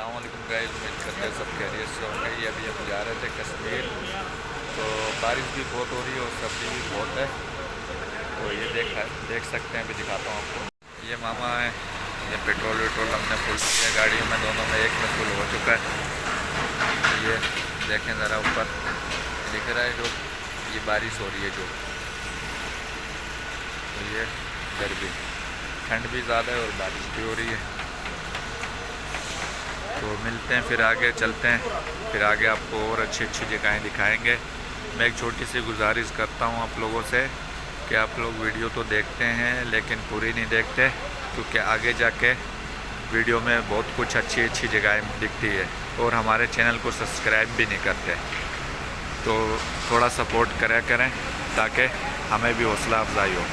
अस्सलाम वालेकुम गाइस, उम्मीद करते हैं सब खैरियत से होंगे। ये अभी हम जा रहे थे कश्मीर, तो बारिश भी बहुत हो रही है और सर्दी भी बहुत है। तो ये देख सकते हैं, अभी दिखाता हूँ आपको। ये मामा है, ये पेट्रोल वेट्रोल हमने फुल किया गाड़ियों में, दोनों में, एक में फुल हो चुका है। ये देखें ज़रा, ऊपर दिख रहा है जो ये बारिश हो रही है जो, तो ये गर्मी, ठंड भी ज़्यादा है और बारिश भी हो रही है। तो मिलते हैं, फिर आगे चलते हैं, फिर आगे आपको और अच्छी अच्छी जगहें दिखाएंगे। मैं एक छोटी सी गुजारिश करता हूं आप लोगों से कि आप लोग वीडियो तो देखते हैं लेकिन पूरी नहीं देखते, क्योंकि आगे जाके वीडियो में बहुत कुछ अच्छी अच्छी जगहें दिखती है और हमारे चैनल को सब्सक्राइब भी नहीं करते। तो थोड़ा सपोर्ट करें ताकि हमें भी हौसला अफजाई हो।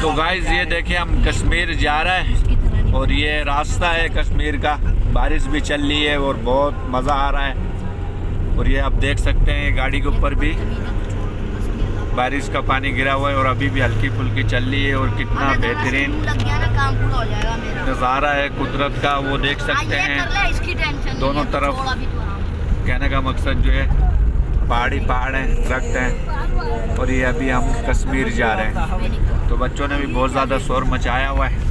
तो गाइस ये देखिए, हम कश्मीर जा रहे हैं और ये रास्ता है कश्मीर का। बारिश भी चल रही है और बहुत मज़ा आ रहा है। और ये आप देख सकते हैं गाड़ी के ऊपर भी बारिश का पानी गिरा हुआ है और अभी भी हल्की फुल्की चल रही है। और कितना बेहतरीन नज़ारा है कुदरत का, वो देख सकते हैं दोनों तरफ। कहने का मकसद जो है, पहाड़ हैं, दरख्त हैं, और ये अभी हम कश्मीर जा रहे हैं। तो बच्चों ने भी बहुत ज़्यादा शोर मचाया हुआ है।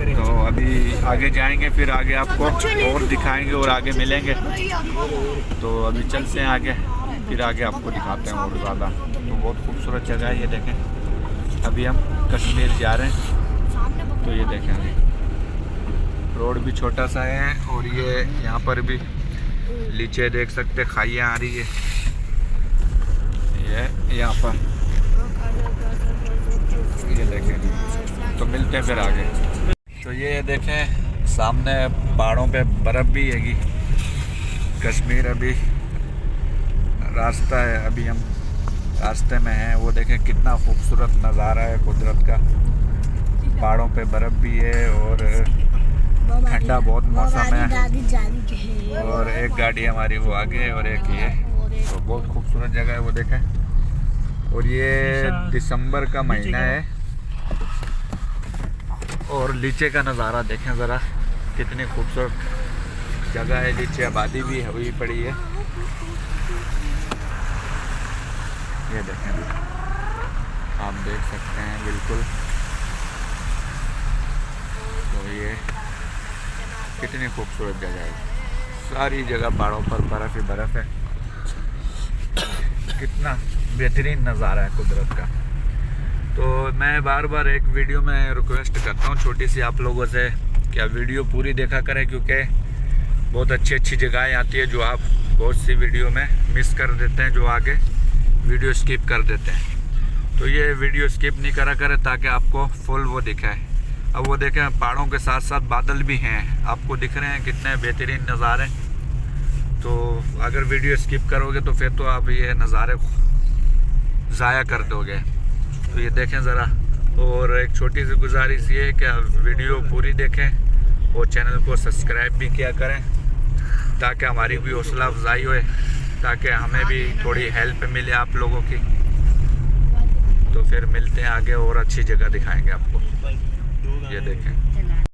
तो अभी आगे जाएंगे, फिर आगे आपको और दिखाएंगे और आगे मिलेंगे। तो अभी चलते हैं आगे, फिर आगे आपको दिखाते हैं और ज़्यादा। तो बहुत खूबसूरत जगह है, ये देखें। अभी हम कश्मीर जा रहे हैं, तो ये देखें, रोड भी छोटा सा है और ये यहाँ पर भी नीचे देख सकते खाइयाँ आ रही है, ये यहाँ पर, ये देखें। तो मिलते हैं फिर आगे। तो ये देखें, सामने पहाड़ों पे बर्फ़ भी हैगी। कश्मीर अभी रास्ता है, अभी हम रास्ते में हैं। वो देखें कितना खूबसूरत नज़ारा है कुदरत का। पहाड़ों पे बर्फ़ भी है और ठंडा बहुत मौसम है। और एक गाड़ी हमारी वो आगे और एक ये, तो बहुत खूबसूरत जगह है, वो देखें। और ये दिसंबर का महीना है और नीचे का नज़ारा देखें ज़रा, कितनी खूबसूरत जगह है। नीचे आबादी भी हुई पड़ी है, ये देखें, आप देख सकते हैं बिल्कुल। तो ये कितनी खूबसूरत जगह है, सारी जगह पहाड़ों पर बर्फ़ ही बर्फ़ है। कितना बेहतरीन नज़ारा है कुदरत का। तो मैं बार बार एक वीडियो में रिक्वेस्ट करता हूँ छोटी सी आप लोगों से, कि आप वीडियो पूरी देखा करें, क्योंकि बहुत अच्छी अच्छी जगहें आती है जो आप बहुत सी वीडियो में मिस कर देते हैं, जो आगे वीडियो स्किप कर देते हैं। तो ये वीडियो स्किप नहीं करा करें ताकि आपको फुल वो दिखाए। अब वो देखें, पहाड़ों के साथ साथ बादल भी हैं, आपको दिख रहे हैं कितने बेहतरीन नज़ारे। तो अगर वीडियो स्किप करोगे तो फिर तो आप ये नज़ारे ज़ाया कर दोगे। तो ये देखें ज़रा। और एक छोटी सी गुजारिश ये है कि आप वीडियो पूरी देखें और चैनल को सब्सक्राइब भी किया करें, ताकि हमारी भी हौसला अफजाई होए, ताकि हमें भी थोड़ी हेल्प मिले आप लोगों की। तो फिर मिलते हैं आगे और अच्छी जगह दिखाएंगे आपको। ये देखें।